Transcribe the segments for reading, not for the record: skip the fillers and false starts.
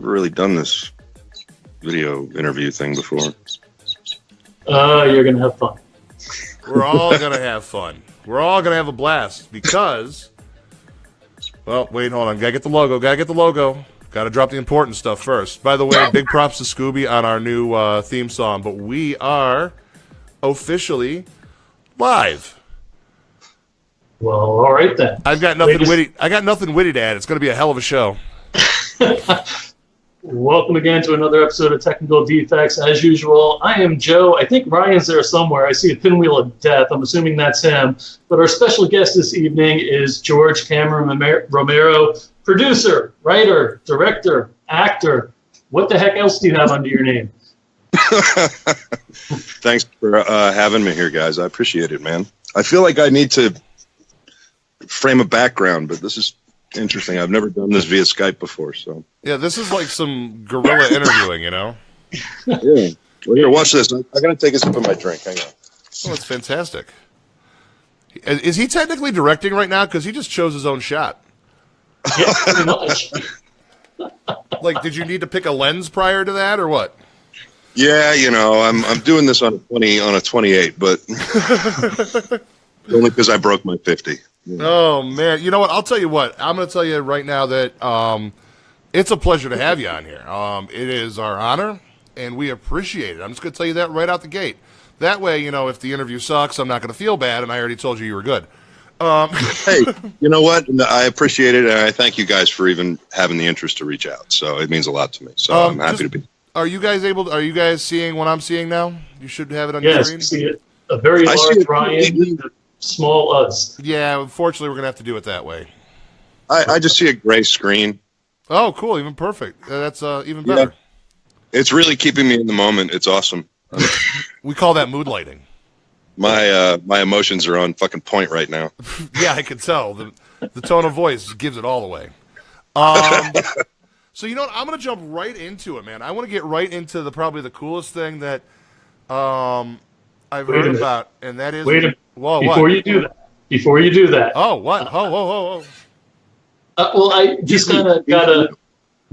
never really done this video interview thing before. You're going to have fun. We're all going to have fun. We're all going to have a blast because... Well, wait, hold on. Gotta get the logo. Gotta drop the important stuff first. By the way, big props to Scooby on our new theme song, but we are officially live. Well, all right then. I've got nothing witty. I got nothing witty to add. It's going to be a hell of a show. Welcome again to another episode of Technical Defects. As usual, I am Joe. I think Ryan's there somewhere. I see a pinwheel of death. I'm assuming that's him. But our special guest this evening is George Cameron Romero, producer, writer, director, actor. What the heck else do you have under your name? Thanks for having me here, guys. I appreciate it, man. I feel like I need to frame a background, but this is interesting. I've never done this via Skype before, so yeah, this is like some guerrilla interviewing, you know. Yeah. Well, here, watch this. I gotta take a sip of my drink. Hang on. Oh, that's fantastic. Is he technically directing right now? Because he just chose his own shot. Yeah, pretty much. Like, did you need to pick a lens prior to that, or what? Yeah, you know, I'm doing this on a 28, but only because I broke my 50. Yeah. Oh man, you know what? I'll tell you what. I'm going to tell you right now that it's a pleasure to have you on here. It is our honor, and we appreciate it. I'm just going to tell you that right out the gate. That way, you know, if the interview sucks, I'm not going to feel bad, and I already told you were good. Hey, you know what? I appreciate it, and I thank you guys for even having the interest to reach out. So it means a lot to me. So I'm happy to be. Are you guys seeing what I'm seeing now? You should have it on your screen. Yes, see it. A very large Ryan, small us. Yeah, unfortunately, we're going to have to do it that way. I just see a gray screen. Oh, cool. Even perfect. That's even better. Yeah. It's really keeping me in the moment. It's awesome. We call that mood lighting. My emotions are on fucking point right now. Yeah, I can tell. The tone of voice gives it all away. So you know what? I'm going to jump right into it, man. I want to get right into probably the coolest thing that I've heard about, and that is... Wait a minute. Whoa, Before what? you do that. Oh, what? Oh. Well, I just kind of got to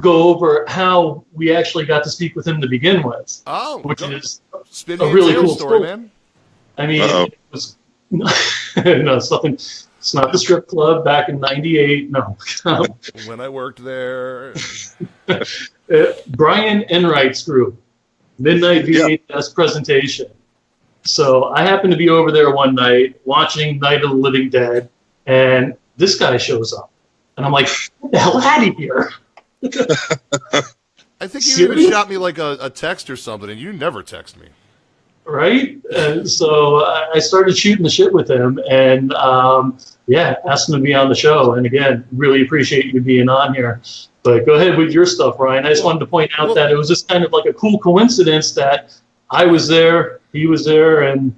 go over how we actually got to speak with him to begin with. Oh, which is spin a really cool story, man. I mean, it was no, it's nothing. It's not the strip club back in '98. No. When I worked there. Brian Enright's group, Midnight VHS presentation. So I happened to be over there one night watching Night of the Living Dead, and this guy shows up. And I'm like, get the hell out of here. I think you even shot me like a text or something, and you never text me. Right? So I started shooting the shit with him, and asked him to be on the show. And again, really appreciate you being on here. But go ahead with your stuff, Ryan. I just wanted to point out that it was just kind of like a cool coincidence that I was there, he was there, and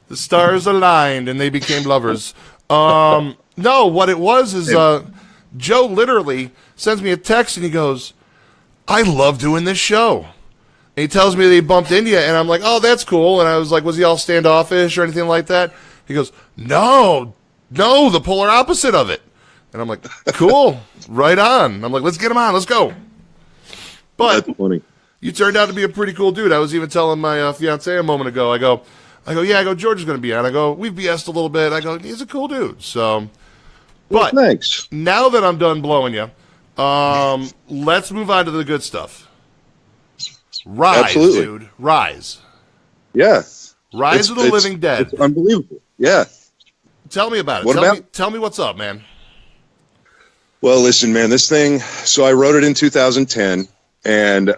the stars aligned, and they became lovers. No, what it was is Joe literally sends me a text, and he goes, "I love doing this show." And he tells me that he bumped into you, and I'm like, "Oh, that's cool." And I was like, "Was he all standoffish or anything like that?" He goes, No, the polar opposite of it." And I'm like, "Cool, right on." I'm like, "Let's get him on, let's go." But that's funny. You turned out to be a pretty cool dude. I was even telling my fiance a moment ago. I go, George is going to be on. I go, we've BS'd a little bit. I go, he's a cool dude. So, but thanks. Now that I'm done blowing you, let's move on to the good stuff. Rise, absolutely. Dude. Rise. Yeah. Rise of the Living Dead. It's unbelievable. Yeah. Tell me about it. Tell me what's up, man. Well, listen, man, this thing, so I wrote it in 2010, and,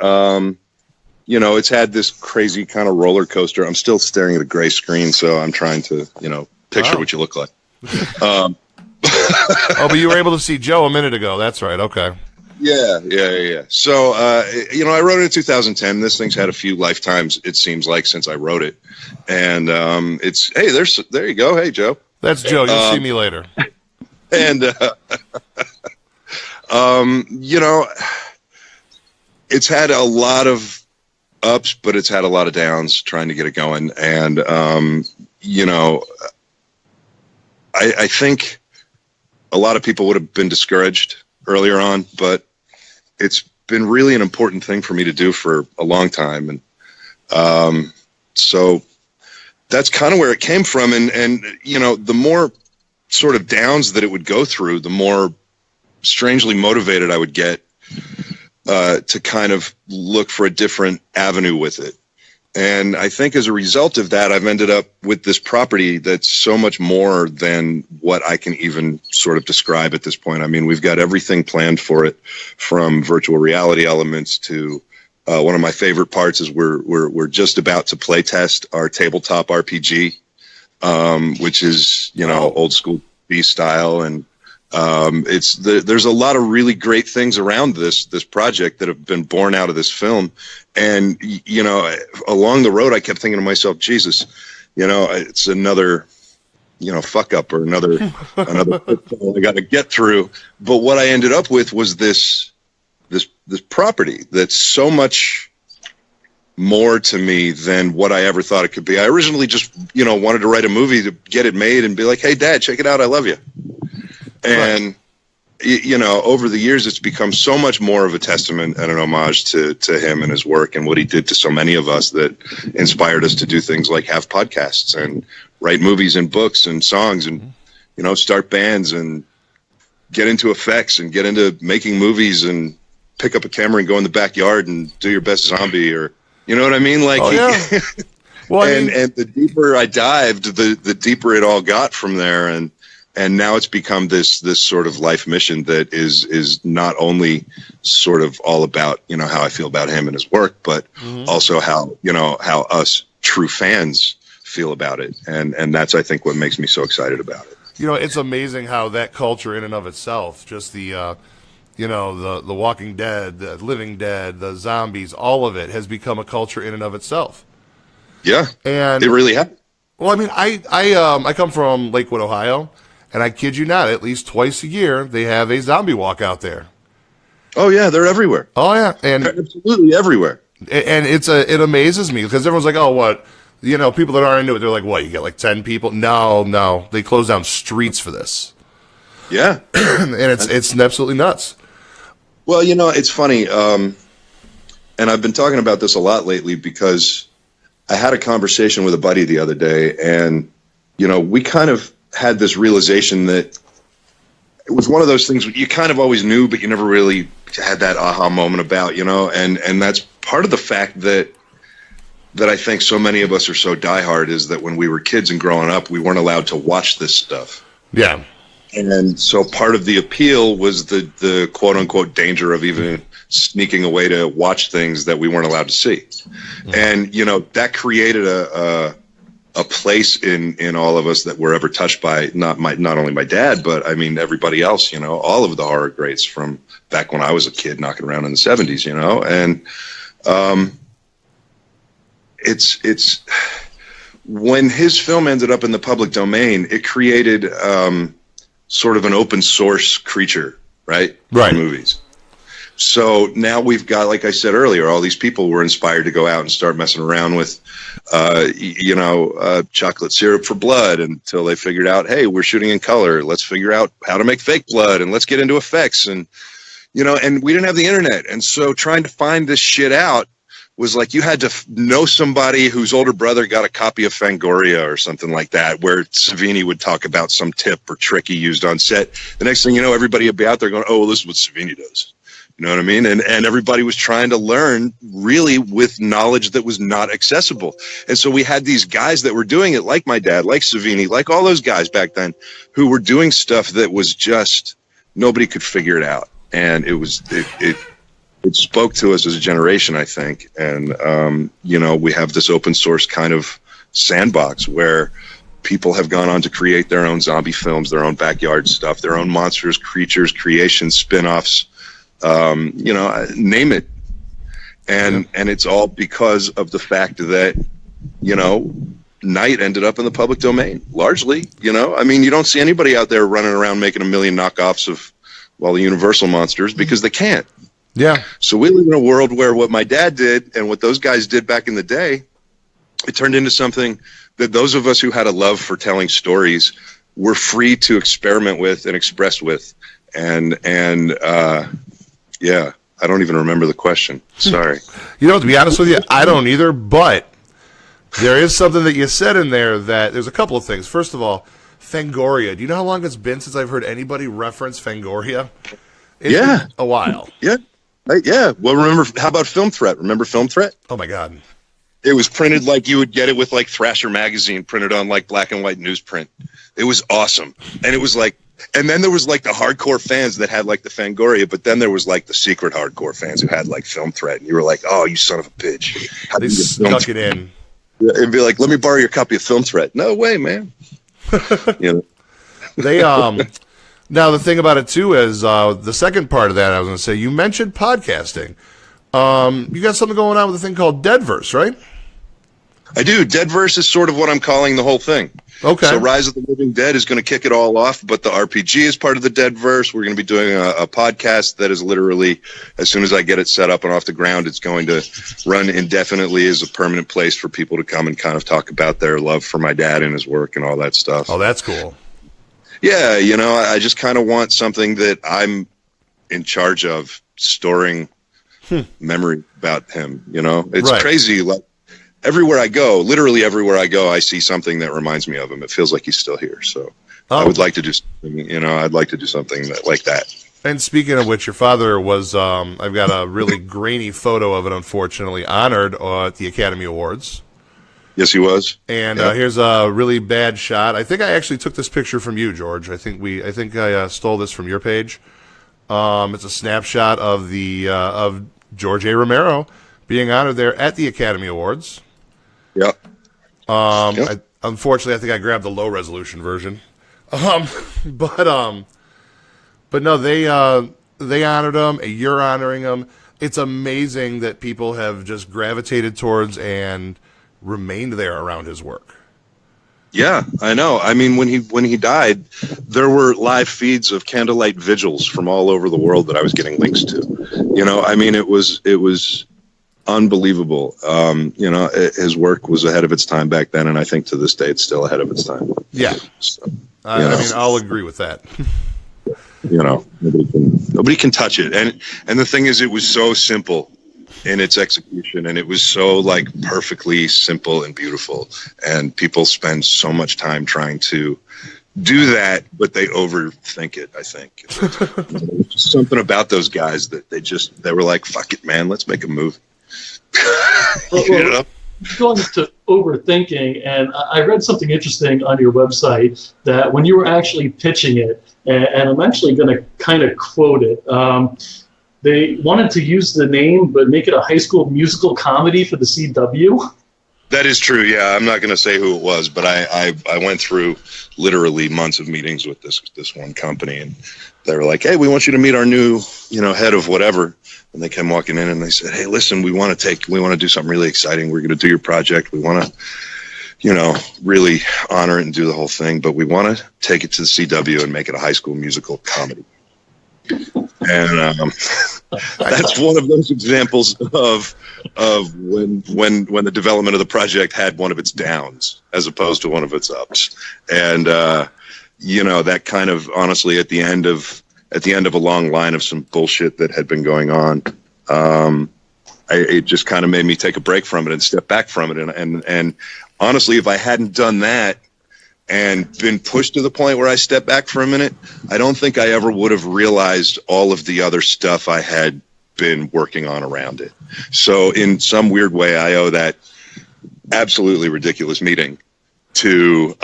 you know, it's had this crazy kind of roller coaster. I'm still staring at a gray screen, so I'm trying to, you know, picture what you look like. Oh, but you were able to see Joe a minute ago. That's right. Okay. Yeah. So, you know, I wrote it in 2010. This thing's had a few lifetimes, it seems like, since I wrote it. And hey, there you go. Hey, Joe. That's Joe. You'll see me later. And, you know, it's had a lot of ups, but it's had a lot of downs trying to get it going. And, you know, I think a lot of people would have been discouraged earlier on, but it's been really an important thing for me to do for a long time. And so that's kind of where it came from. And, you know, the more sort of downs that it would go through, the more strangely motivated I would get to kind of look for a different avenue with it. And I think as a result of that, I've ended up with this property that's so much more than what I can even sort of describe at this point. I mean, we've got everything planned for it, from virtual reality elements to one of my favorite parts is we're just about to play test our tabletop RPG, which is, you know, old school B style. And there's a lot of really great things around this project that have been born out of this film. And, you know, along the road, I kept thinking to myself, Jesus, you know, it's another, you know, fuck up or another pitfall I got to get through. But what I ended up with was this property that's so much more to me than what I ever thought it could be. I originally just, you know, wanted to write a movie to get it made and be like, hey, Dad, check it out. I love you. And, you know, over the years, it's become so much more of a testament and an homage to him and his work and what he did to so many of us that inspired us to do things like have podcasts and write movies and books and songs and, you know, start bands and get into effects and get into making movies and pick up a camera and go in the backyard and do your best zombie, or, you know what I mean? Like, well, and the deeper I dived, the deeper it all got from there. And now it's become this sort of life mission that is not only sort of all about, you know, how I feel about him and his work, but also how us true fans feel about it. And that's, I think, what makes me so excited about it. You know, it's amazing how that culture in and of itself, just the, you know, the Walking Dead, the Living Dead, the zombies, all of it has become a culture in and of itself. Yeah, and it really has. Well, I mean, I come from Lakewood, Ohio. And I kid you not, at least twice a year, they have a zombie walk out there. Oh, yeah, they're everywhere. Oh, yeah. And they're absolutely everywhere. And it amazes me because everyone's like, oh, what? You know, people that aren't into it, they're like, what, you get like 10 people? No. They close down streets for this. Yeah. And it's absolutely nuts. Well, you know, it's funny. And I've been talking about this a lot lately because I had a conversation with a buddy the other day. And, you know, we kind of had this realization that it was one of those things you kind of always knew, but you never really had that aha moment about, you know, and that's part of the fact that I think so many of us are so diehard is that when we were kids and growing up, we weren't allowed to watch this stuff. Yeah. And so part of the appeal was the quote unquote danger of even sneaking away to watch things that we weren't allowed to see. Mm-hmm. And, you know, that created a place in all of us that were ever touched by not only my dad, but I mean everybody else, you know, all of the horror greats from back when I was a kid knocking around in the 70s, you know. And it's when his film ended up in the public domain, it created sort of an open source creature, right? Right. For movies. So now we've got, like I said earlier, all these people were inspired to go out and start messing around with, chocolate syrup for blood until they figured out, hey, we're shooting in color. Let's figure out how to make fake blood and let's get into effects. And, you know, and we didn't have the internet. And so trying to find this shit out was like you had to know somebody whose older brother got a copy of Fangoria or something like that, where Savini would talk about some tip or trick he used on set. The next thing you know, everybody would be out there going, oh, well, this is what Savini does. You know what I mean? And everybody was trying to learn really with knowledge that was not accessible. And so we had these guys that were doing it, like my dad, like Savini, like all those guys back then, who were doing stuff that was just nobody could figure it out. And it spoke to us as a generation, I think. And, you know, we have this open source kind of sandbox where people have gone on to create their own zombie films, their own backyard stuff, their own monsters, creatures, creations, spin-offs. You know, name it. And it's all because of the fact that, you know, Night ended up in the public domain, largely, you know. I mean, you don't see anybody out there running around making a million knockoffs of, well, the Universal monsters because they can't. Yeah. So we live in a world where what my dad did and what those guys did back in the day, it turned into something that those of us who had a love for telling stories were free to experiment with and express with. And yeah, I don't even remember the question. Sorry. You know, to be honest with you, I don't either, but there is something that you said in there that there's a couple of things. First of all, Fangoria. Do you know how long it's been since I've heard anybody reference Fangoria? It's been a while. Yeah. Yeah. Well, remember, how about Film Threat? Remember Film Threat? Oh, my God. It was printed like you would get it with like Thrasher magazine, printed on like black and white newsprint. It was awesome. And it was like, and then there was like the hardcore fans that had like the Fangoria, but then there was like the secret hardcore fans who had like Film Threat. And you were like, oh, you son of a bitch. How They stuck it in. It'd be like, let me borrow your copy of Film Threat. No way, man. You know? They, now the thing about it too is, the second part of that I was going to say, you mentioned podcasting. You got something going on with a thing called Deadverse, right? I do. Deadverse is sort of what I'm calling the whole thing. Okay. So Rise of the Living Dead is going to kick it all off, but the RPG is part of the Deadverse. We're going to be doing a podcast that is literally, as soon as I get it set up and off the ground, it's going to run indefinitely as a permanent place for people to come and kind of talk about their love for my dad and his work and all that stuff. Oh, that's cool. Yeah, you know, I just kind of want something that I'm in charge of storing memory about him, you know? It's crazy. Like, everywhere I go, literally everywhere I go, I see something that reminds me of him. It feels like he's still here. So I would like to do something, you know, I'd like to do something like that. And speaking of which, your father was, I've got a really grainy photo of it, unfortunately, honored at the Academy Awards. Yes, he was. And here's a really bad shot. I think I actually took this picture from you, George. I think I stole this from your page. It's a snapshot of of George A. Romero being honored there at the Academy Awards. Yep. Unfortunately, I think I grabbed the low resolution version. But no, they honored him. You're honoring him. It's amazing that people have just gravitated towards and remained there around his work. Yeah, I know. I mean, when he died, there were live feeds of candlelight vigils from all over the world that I was getting links to. You know, I mean, it was unbelievable. You know, his work was ahead of its time back then, and I think to this day it's still ahead of its time. Yeah. So, I mean, I'll agree with that. You know, nobody can touch it. And the thing is, it was so simple in its execution, and it was so like perfectly simple and beautiful. And people spend so much time trying to do that, but they overthink it, I think. There's just something about those guys that they were like, fuck it, man, let's make a movie. You know? Going to overthinking, and I read something interesting on your website that when you were actually pitching it, and I'm actually going to kind of quote it, they wanted to use the name but make it a high school musical comedy for the CW. That is true, yeah. I'm not going to say who it was, but I went through literally months of meetings with this one company, and they were like, hey, we want you to meet our new, you know, head of whatever. And they came walking in and they said, hey, listen, we want to do something really exciting. We're going to do your project. We want to, you know, really honor it and do the whole thing, but we want to take it to the CW and make it a high school musical comedy. And that's one of those examples of when the development of the project had one of its downs as opposed to one of its ups. And you know, that kind of honestly at the end of a long line of some bullshit that had been going on, it just kind of made me take a break from it and step back from it. And honestly, if I hadn't done that and been pushed to the point where I stepped back for a minute, I don't think I ever would have realized all of the other stuff I had been working on around it. So in some weird way, I owe that absolutely ridiculous meeting to,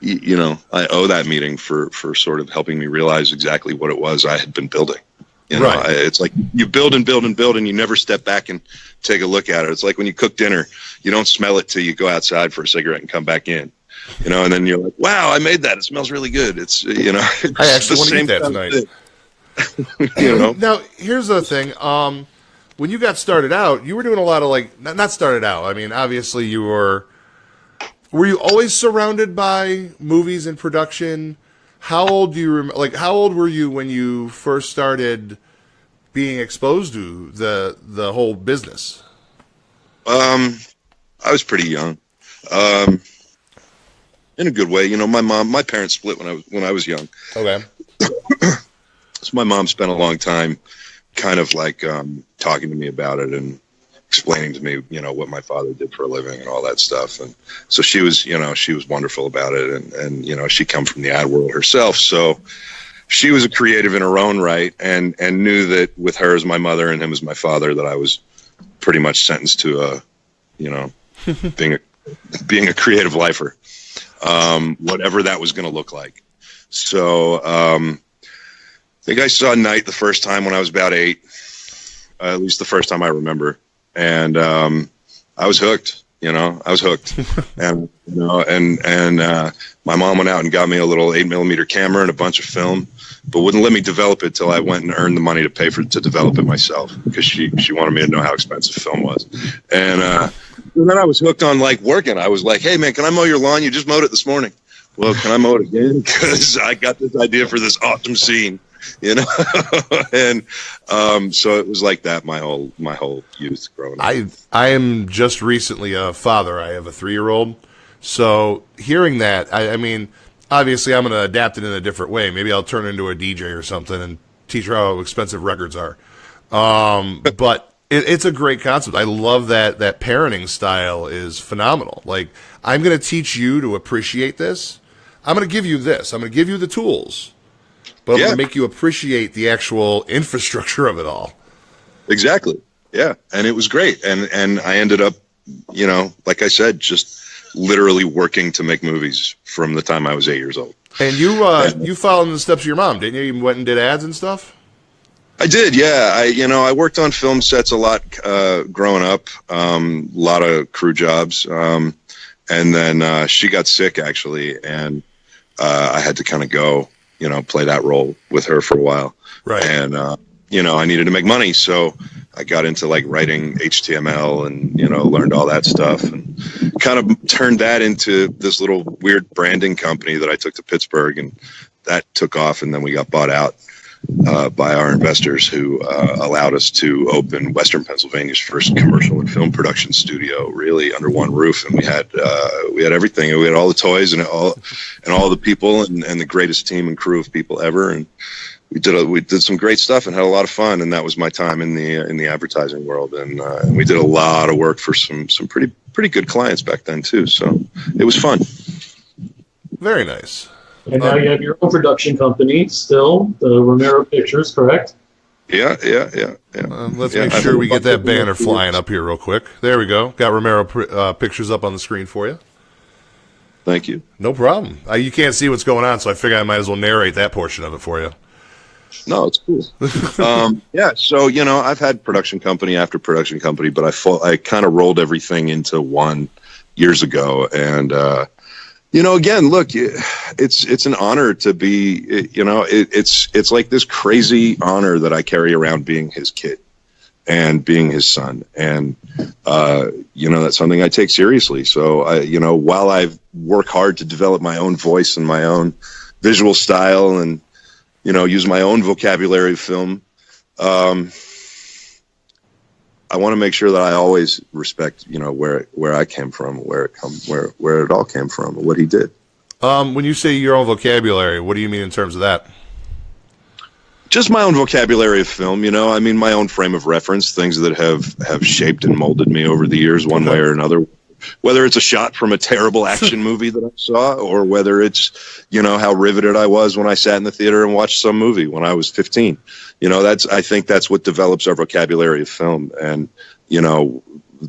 you know, I owe that meeting for sort of helping me realize exactly what it was I had been building. You know, right. It's like you build and build and build, and you never step back and take a look at it. It's like when you cook dinner, you don't smell it till you go outside for a cigarette and come back in. You know, and then you're like, "Wow, I made that! It smells really good." It's, you know, it's I actually want to eat that tonight. You know. Now, here's the thing. When you got started out, you were doing a lot of like not started out. I mean, obviously, you were. Were you always surrounded by movies and production? How old do you how old were you when you first started being exposed to the whole business? I was pretty young. In a good way. You know, my parents split when I was young. Okay. So my mom spent a long time kind of like talking to me about it and explaining to me, what my father did for a living and all that stuff. And so she was wonderful about it. And she come from the ad world herself. So she was a creative in her own right and knew that with her as my mother and him as my father, that I was pretty much sentenced to being a creative lifer, whatever that was going to look like. So I think I saw Night the first time when I was about 8, at least the first time I remember. And I was hooked, I was hooked. And, my mom went out and got me a little 8mm camera and a bunch of film, but wouldn't let me develop it till I went and earned the money to pay to develop it myself, because she wanted me to know how expensive film was. And then I was hooked on like working. I was like, hey man, can I mow your lawn? You just mowed it this morning. Well, can I mow it again? Because I got this idea for this awesome scene, and so it was like that my whole youth growing up. I am just recently a father. I have a 3-year-old. So hearing that, I mean, obviously I'm going to adapt it in a different way. Maybe I'll turn into a DJ or something and teach her how expensive records are. But it's a great concept. I love that parenting style is phenomenal. Like, I'm going to teach you to appreciate this. I'm going to give you this. I'm going to give you the tools, but I'm going to make you appreciate the actual infrastructure of it all. Exactly. Yeah. And it was great. And I ended up, like I said, just literally working to make movies from the time I was 8 years old. And you followed in the steps of your mom, didn't you? You went and did ads and stuff? I did. Yeah. I worked on film sets a lot, growing up, a lot of crew jobs. And then, she got sick actually. And, I had to kind of go, play that role with her for a while. Right. And, I needed to make money. So I got into like writing HTML and, learned all that stuff and kind of turned that into this little weird branding company that I took to Pittsburgh, and that took off. And then we got bought out, by our investors, who, allowed us to open Western Pennsylvania's first commercial and film production studio, really under one roof. And we had everything. We had all the toys and all the people and the greatest team and crew of people ever. And we did some great stuff and had a lot of fun. And that was my time in the advertising world. And we did a lot of work for some pretty good clients back then too. So it was fun. Very nice. And now you have your own production company still, the Romero Pictures, correct? Yeah. Let's make sure we get that banner flying up here real quick. There we go. Got Romero Pictures up on the screen for you. Thank you. No problem. You can't see what's going on, so I figure I might as well narrate that portion of it for you. No, it's cool. Yeah, so, I've had production company after production company, but I kind of rolled everything into one years ago. And, again, look, it's an honor to be, it's like this crazy honor that I carry around being his kid and being his son. And, that's something I take seriously. So, while I work hard to develop my own voice and my own visual style and, use my own vocabulary of film, I want to make sure that I always respect, where I came from, where it all came from, what he did. When you say your own vocabulary, what do you mean in terms of that? Just my own vocabulary of film, my own frame of reference, things that have shaped and molded me over the years, one way or another. Whether it's a shot from a terrible action movie that I saw, or whether it's, how riveted I was when I sat in the theater and watched some movie when I was 15. I think that's what develops our vocabulary of film. And,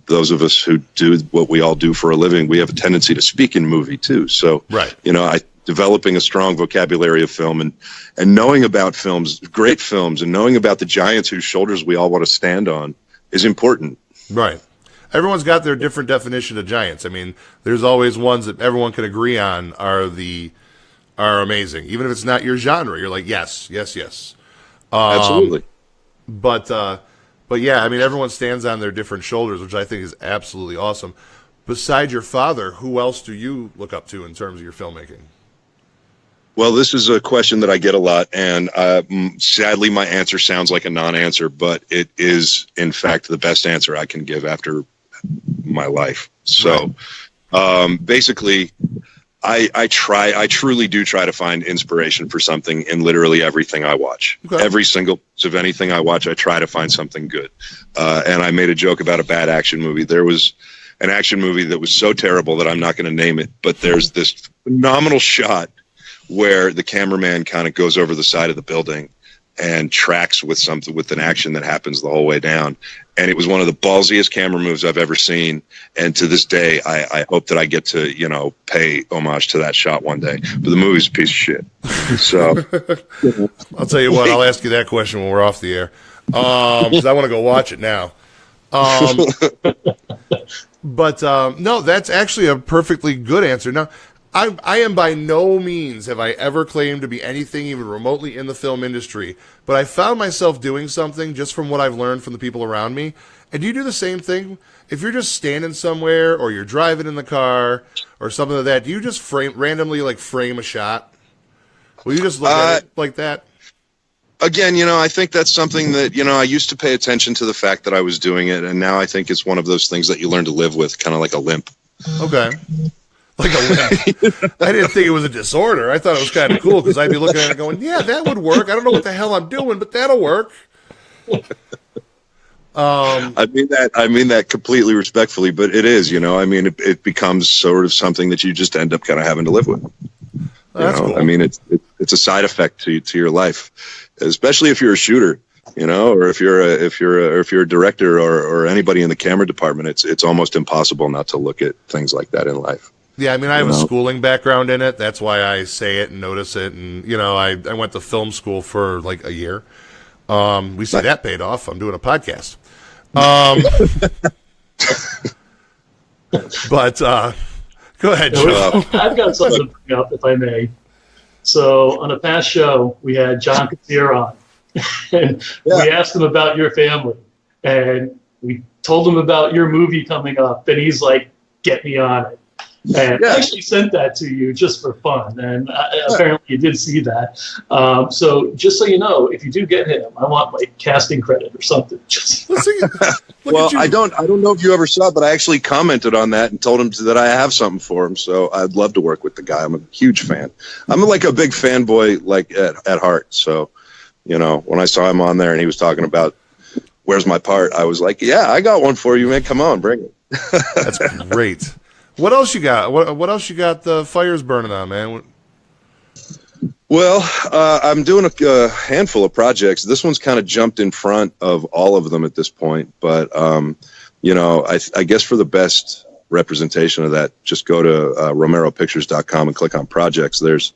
those of us who do what we all do for a living, we have a tendency to speak in movie too. So, right. Developing a strong vocabulary of film and knowing about films, great films, and knowing about the giants whose shoulders we all want to stand on is important. Right. Everyone's got their different definition of giants. I mean, there's always ones that everyone can agree on are amazing. Even if it's not your genre, you're like, yes. Absolutely. But yeah, I mean, everyone stands on their different shoulders, which I think is absolutely awesome. Besides your father, who else do you look up to in terms of your filmmaking? Well, this is a question that I get a lot, and sadly, my answer sounds like a non-answer, but it is, in fact, the best answer I can give after my life. So, basically, I truly do try to find inspiration for something in literally everything I watch. Okay. Every single piece of anything I watch, I try to find something good. And I made a joke about a bad action movie. There was an action movie that was so terrible that I'm not going to name it, but there's this phenomenal shot where the cameraman kind of goes over the side of the building and tracks with an action that happens the whole way down. And it was one of the ballsiest camera moves I've ever seen. And to this day, I hope that I get to, pay homage to that shot one day. But the movie's a piece of shit. So I'll tell you what, I'll ask you that question when we're off the air. Because I want to go watch it now. But no, that's actually a perfectly good answer. Now, I am by no means have I ever claimed to be anything even remotely in the film industry, but I found myself doing something just from what I've learned from the people around me. And do you do the same thing? If you're just standing somewhere or you're driving in the car or something like that, do you just randomly frame a shot? Will you just look at it like that? Again, I think that's something that, I used to pay attention to the fact that I was doing it, and now I think it's one of those things that you learn to live with, kind of like a limp. Okay. Like a limp. I didn't think it was a disorder. I thought it was kind of cool because I'd be looking at it going, yeah, that would work. I don't know what the hell I'm doing, but that'll work. I mean that completely respectfully, but it is, it becomes sort of something that you just end up kind of having to live with. That's cool. I mean, it's a side effect to your life, especially if you're a shooter, or if you're a director or anybody in the camera department. It's almost impossible not to look at things like that in life. Yeah, I mean, I have a schooling background in it. That's why I say it and notice it. And, I went to film school for like a year. We see that paid off. I'm doing a podcast. But go ahead, Joe. I've got something to bring up, if I may. So on a past show, we had John Katir on. And we asked him about your family. And we told him about your movie coming up. And he's like, get me on it. And I actually sent that to you just for fun, and apparently you did see that. So just so you know, if you do get him, I want like casting credit or something. Well, I don't know if you ever saw it, but I actually commented on that and told him that I have something for him. So I'd love to work with the guy. I'm a huge fan. I'm like a big fanboy, like at heart. So, when I saw him on there and he was talking about where's my part, I was like, yeah, I got one for you, man. Come on, bring it. That's great. What else you got? What else you got? The fires burning on, man. Well, I'm doing a handful of projects. This one's kind of jumped in front of all of them at this point. But I guess for the best representation of that, just go to romeropictures.com and click on projects. There's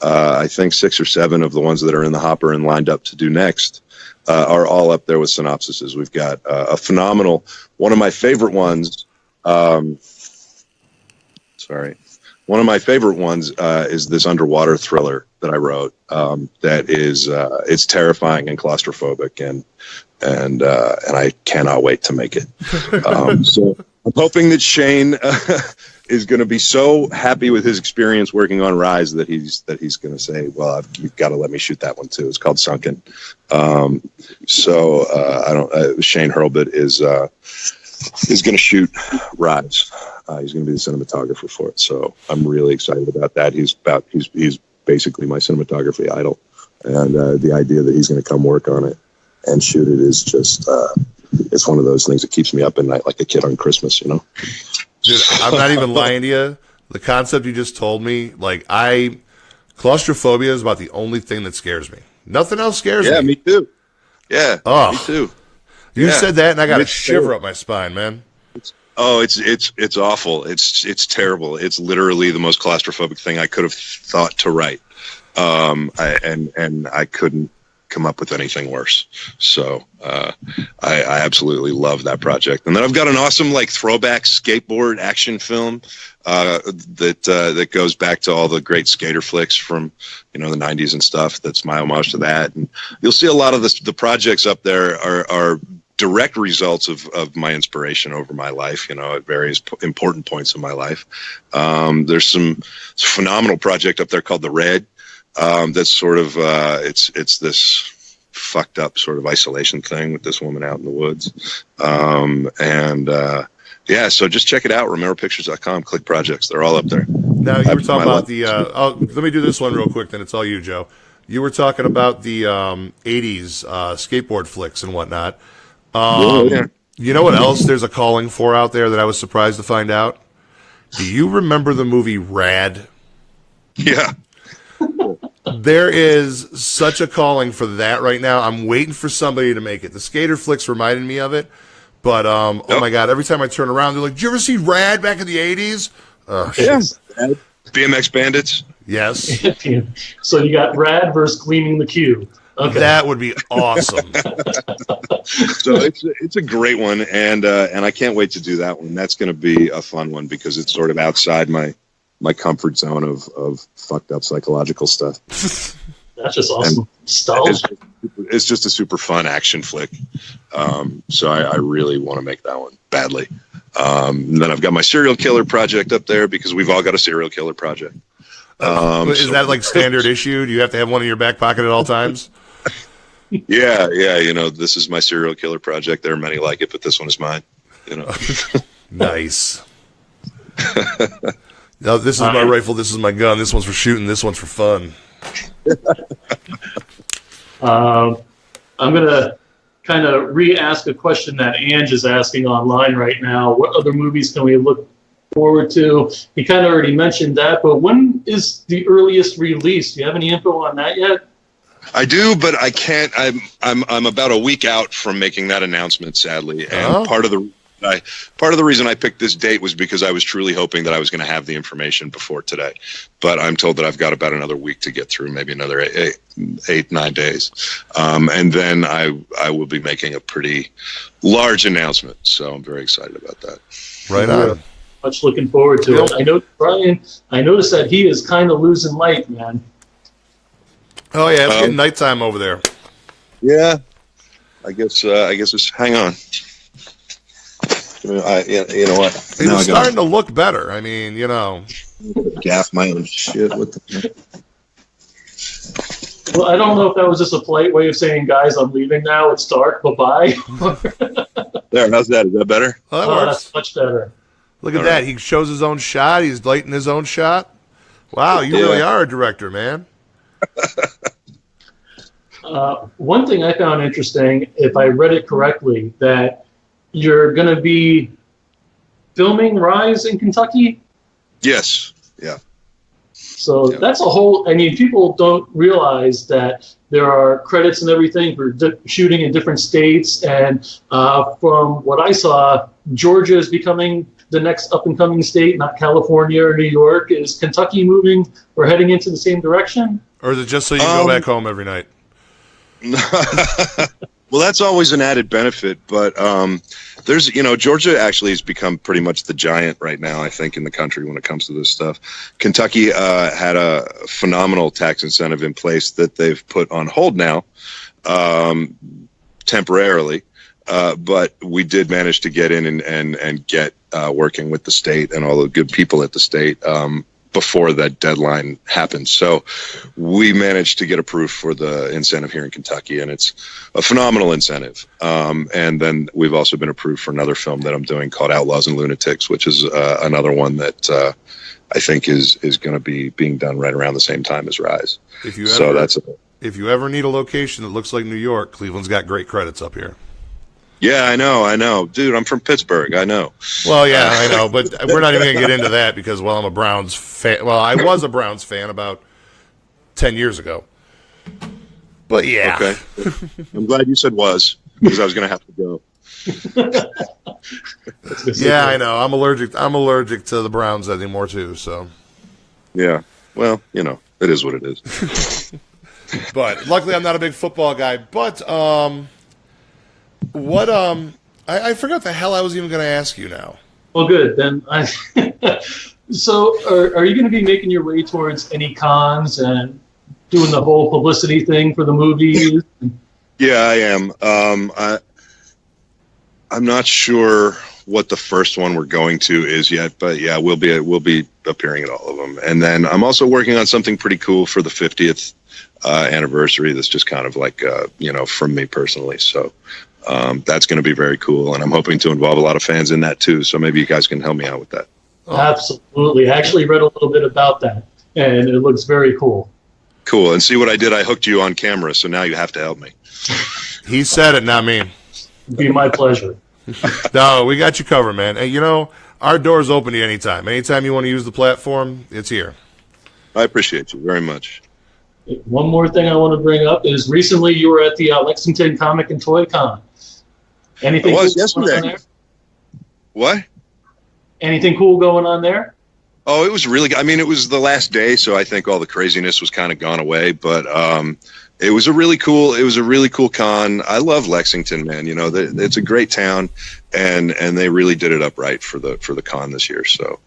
I think 6 or 7 of the ones that are in the hopper and lined up to do next are all up there with synopsises. We've got a phenomenal one of my favorite ones. One of my favorite ones is this underwater thriller that I wrote. That is, it's terrifying and claustrophobic, and I cannot wait to make it. So I'm hoping that Shane is going to be so happy with his experience working on Rise that he's going to say, "Well, you've got to let me shoot that one too." It's called Sunken. Shane Hurlbut is going to shoot Rise. He's going to be the cinematographer for it, so I'm really excited about that. He's basically my cinematography idol, and the idea that he's going to come work on it and shoot it is just it's one of those things that keeps me up at night like a kid on Christmas, Dude, I'm not even lying to you. The concept you just told me, claustrophobia is about the only thing that scares me. Nothing else scares me. Yeah, me too. Yeah, me too. You said that, and I got a shiver up my spine, man. It's awful. It's terrible. It's literally the most claustrophobic thing I could have thought to write. And I couldn't come up with anything worse. So I absolutely love that project. And then I've got an awesome throwback skateboard action film that goes back to all the great skater flicks from the 90s and stuff. That's my homage to that. And you'll see a lot of the projects up there are direct results of my inspiration over my life, at various important points in my life. There's some phenomenal project up there called The Red. That's sort of, it's this fucked up sort of isolation thing with this woman out in the woods. yeah, so just check it out, RomeroPictures.com, click projects. They're all up there. Now, you were talking about the... let me do this one real quick, then it's all you, Joe. You were talking about the 80s skateboard flicks and whatnot. Yeah. You know what else there's a calling for out there that I was surprised to find out? Do you remember the movie Rad? Yeah. There is such a calling for that right now. I'm waiting for somebody to make it. The skater flicks reminded me of it. But, oh my God, every time I turn around, they're like, did you ever see Rad back in the 80s? Yeah. BMX Bandits. Yes. So you got Rad versus Gleaming the Cube. Okay. That would be awesome. So it's a great one, and I can't wait to do that one. That's going to be a fun one because it's sort of outside my comfort zone of fucked up psychological stuff. That's just awesome. It's just a super fun action flick. So I really want to make that one badly. And then I've got my serial killer project up there because we've all got a serial killer project. Is that like standard issue? Do you have to have one in your back pocket at all times? Yeah. This is my serial killer project. There are many like it, but this one is mine. Nice. No, this is my rifle. This is my gun. This one's for shooting. This one's for fun. I'm going to kind of re-ask a question that Ange is asking online right now. What other movies can we look forward to? He kind of already mentioned that, but when is the earliest release? Do you have any info on that yet? I do, but I can't. I'm about a week out from making that announcement, sadly. And part of the reason I picked this date was because I was truly hoping that I was going to have the information before today. But I'm told that I've got about another week to get through, maybe another 9 days. And then I will be making a pretty large announcement. So I'm very excited about that. Right on. Much looking forward to it. I know, Brian, I noticed that he is kind of losing light, man. Oh, yeah, it's getting nighttime over there. Yeah. I guess it's, hang on. You know what? It's starting to look better. I mean, Gaff my own shit. What the? Well, I don't know if that was just a polite way of saying, guys, I'm leaving now. It's dark. Bye-bye. There, how's that? Is that better? Oh, that works. That's much better. Look at that. He shows his own shot. He's lighting his own shot. Wow, you really are a director, man. One thing I found interesting, if I read it correctly, that you're going to be filming Rise in Kentucky? Yes. Yeah. So that's a whole, people don't realize that there are credits and everything for shooting in different states. And from what I saw, Georgia is becoming the next up-and-coming state, not California or New York. Is Kentucky moving or heading into the same direction? Or is it just so you can go back home every night? Well, that's always an added benefit, but there's, Georgia actually has become pretty much the giant right now, I think, in the country when it comes to this stuff. Kentucky had a phenomenal tax incentive in place that they've put on hold now, temporarily, but we did manage to get in and get working with the state and all the good people at the state before that deadline happened. So we managed to get approved for the incentive here in Kentucky, and it's a phenomenal incentive. And then we've also been approved for another film that I'm doing called Outlaws and Lunatics, which is another one that I think is going to be being done right around the same time as Rise. If you ever need a location that looks like New York, Cleveland's got great credits up here. Yeah, I know. Dude, I'm from Pittsburgh. I know. Well, yeah, I know, but we're not even going to get into that because, I'm a Browns fan. Well, I was a Browns fan about 10 years ago. But, yeah. Okay. I'm glad you said was, because I was going to have to go. Yeah, I know. I'm allergic to the Browns anymore, too, so. Yeah. Well, it is what it is. But luckily I'm not a big football guy. But, I forgot the hell I was even going to ask you now. Well, good. Then So are you going to be making your way towards any cons and doing the whole publicity thing for the movies? Yeah, I am. I'm not sure what the first one we're going to is yet, but yeah, we'll be appearing at all of them. And then I'm also working on something pretty cool for the 50th anniversary. That's just kind of like from me personally. So that's going to be very cool. And I'm hoping to involve a lot of fans in that too. So maybe you guys can help me out with that. Oh. Absolutely. I actually read a little bit about that, and it looks very cool. Cool. And see what I did? I hooked you on camera, so now you have to help me. He said it, not me. It'd be my pleasure. No, we got you covered, man. And, our door's open to you anytime. Anytime you want to use the platform, it's here. I appreciate you very much. One more thing I want to bring up is recently you were at the Lexington Comic and Toy Con. Anything I was cool yesterday. going on there? What? Anything cool going on there? Oh, it was really good. I mean, it was the last day, so I think all the craziness was kind of gone away. But it was a really cool con. I love Lexington, man. It's a great town, and they really did it up right for the con this year. So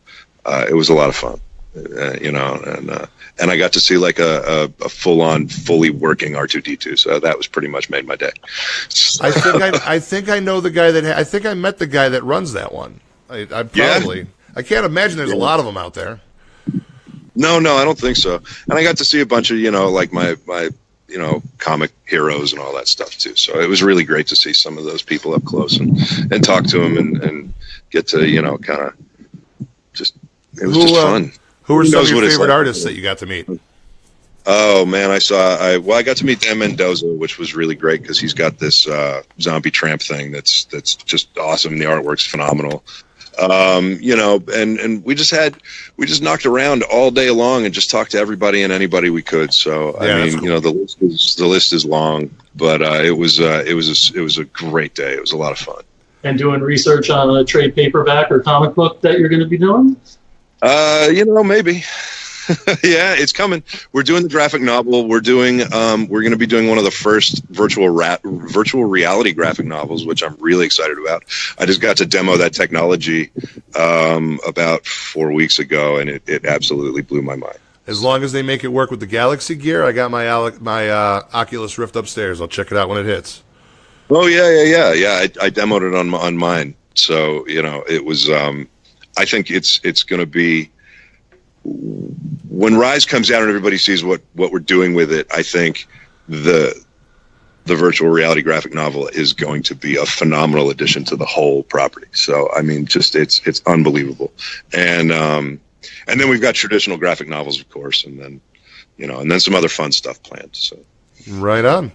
it was a lot of fun, and I got to see like a full-on, fully working R2-D2. So that was pretty much made my day. I think I know the guy I think I met the guy that runs that one. I probably. Yeah. I can't imagine there's a lot of them out there. No, I don't think so. And I got to see a bunch of, like my comic heroes and all that stuff too. So it was really great to see some of those people up close and talk to them and get to, kind of just, it was just fun. Who are some of your favorite artists that you got to meet? Oh man, I got to meet Dan Mendoza, which was really great because he's got this zombie tramp thing that's just awesome. The artwork's phenomenal. And we just knocked around all day long and just talked to everybody and anybody we could. So I mean, cool. The list is long, but it was a great day. It was a lot of fun. And doing research on a trade paperback or comic book that you're going to be doing? Maybe. Yeah, it's coming. We're doing the graphic novel. We're going to be doing one of the first virtual reality graphic novels, which I'm really excited about. I just got to demo that technology about 4 weeks ago, and it absolutely blew my mind. As long as they make it work with the Galaxy gear, I got my Oculus Rift upstairs. I'll check it out when it hits. Oh yeah. I demoed it on mine, so it was. I think it's going to be. When Rise comes out and everybody sees what we're doing with it, I think the virtual reality graphic novel is going to be a phenomenal addition to the whole property. So I mean, just it's unbelievable. And then we've got traditional graphic novels, of course, and then some other fun stuff planned. So right on.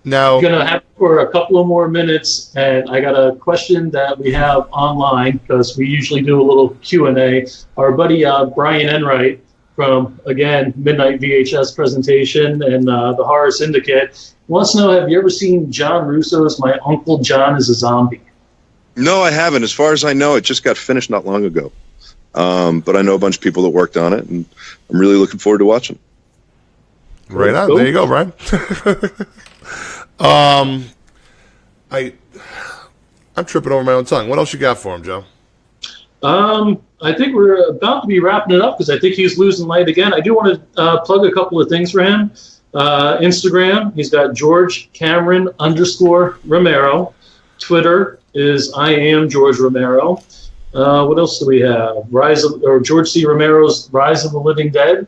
Now, I'm going to have for a couple of more minutes, and I got a question that we have online because we usually do a little Q&A. Our buddy Brian Enright from, again, Midnight VHS Presentation and the Horror Syndicate wants to know, have you ever seen John Russo's My Uncle John is a Zombie? No, I haven't. As far as I know, it just got finished not long ago. But I know a bunch of people that worked on it, and I'm really looking forward to watching. Right on. Cool. There you go, Brian. I'm tripping over my own tongue. What else you got for him, Joe? I think we're about to be wrapping it up because I think he's losing light again. I do want to plug a couple of things for him. Instagram, he's got George Cameron _Romero. Twitter is I am George Romero. What else do we have? George C. Romero's Rise of the Living Dead.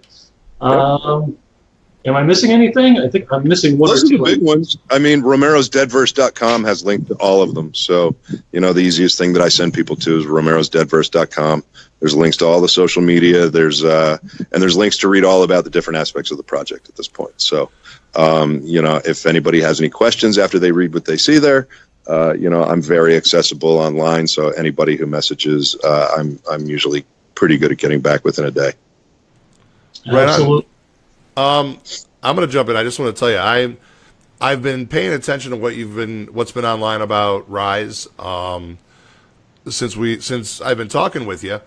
Am I missing anything? I think I'm missing one or two. Those are the big ones. I mean, romerosdeadverse.com has linked to all of them. So, the easiest thing that I send people to is romerosdeadverse.com. There's links to all the social media. There's links to read all about the different aspects of the project at this point. So, if anybody has any questions after they read what they see there, I'm very accessible online. So anybody who messages, I'm usually pretty good at getting back within a day. Right on. I'm going to jump in. I just want to tell you, I've been paying attention to what's been online about Rise, since I've been talking with you,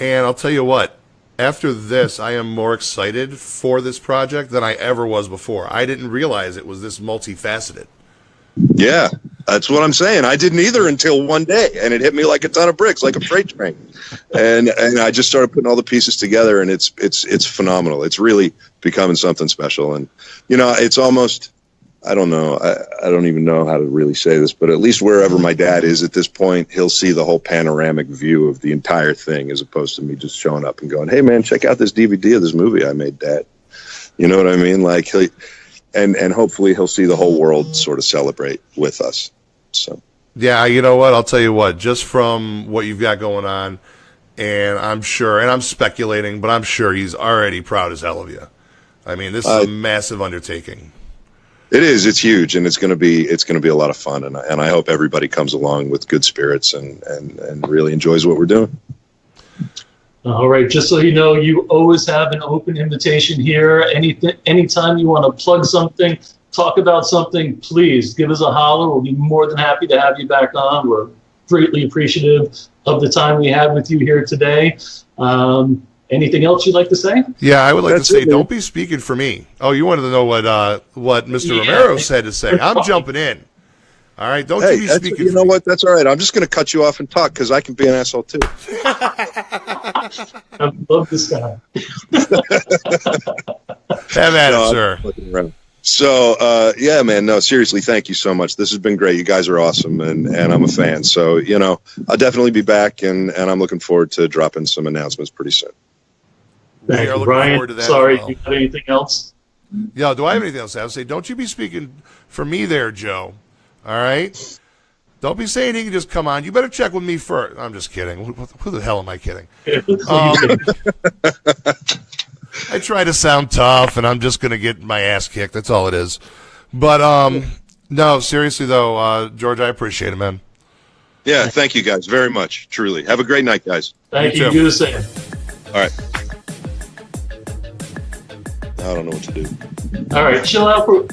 and I'll tell you what, after this, I am more excited for this project than I ever was before. I didn't realize it was this multifaceted. Yeah, that's what I'm saying. I didn't either until one day, and it hit me like a ton of bricks, like a freight train. And I just started putting all the pieces together, and it's phenomenal. It's really becoming something special. And it's almost, I don't know, I don't even know how to really say this, but at least wherever my dad is at this point, he'll see the whole panoramic view of the entire thing, as opposed to me just showing up and going, "Hey man, check out this DVD of this movie I made, Dad." You know what I mean? Like and hopefully he'll see the whole world sort of celebrate with us. So. Yeah, you know what? I'll tell you what, just from what you've got going on, and I'm sure, and I'm speculating, but I'm sure he's already proud as hell of you. I mean, this is a massive undertaking. It is. It's huge, and it's going to be a lot of fun, and I hope everybody comes along with good spirits and really enjoys what we're doing. All right. Just so you know, you always have an open invitation here. Anytime you want to plug something, talk about something, please give us a holler. We'll be more than happy to have you back on. We're greatly appreciative of the time we had with you here today. Anything else you'd like to say? Yeah, I would like to say, don't be speaking for me. Oh, you wanted to know what Mr. Romero said to say. I'm jumping in. All right, don't you be speaking for me. You know what? That's all right. I'm just going to cut you off and talk because I can be an asshole too. I love this guy. Have at it, sir. So, yeah, man, no, seriously, thank you so much. This has been great. You guys are awesome, and I'm a fan. So, I'll definitely be back, and I'm looking forward to dropping some announcements pretty soon. Thank you, Brian. Sorry, you got anything else? Yeah, do I have anything else to say? I would say, don't you be speaking for me there, Joe. All right? Don't be saying he can just come on. You better check with me first. I'm just kidding. Who the hell am I kidding? I try to sound tough, and I'm just going to get my ass kicked. That's all it is. But, no, seriously, though, George, I appreciate it, man. Yeah, thank you guys very much, truly. Have a great night, guys. Thank you. Do the same. All right. I don't know what to do. All right, chill out for...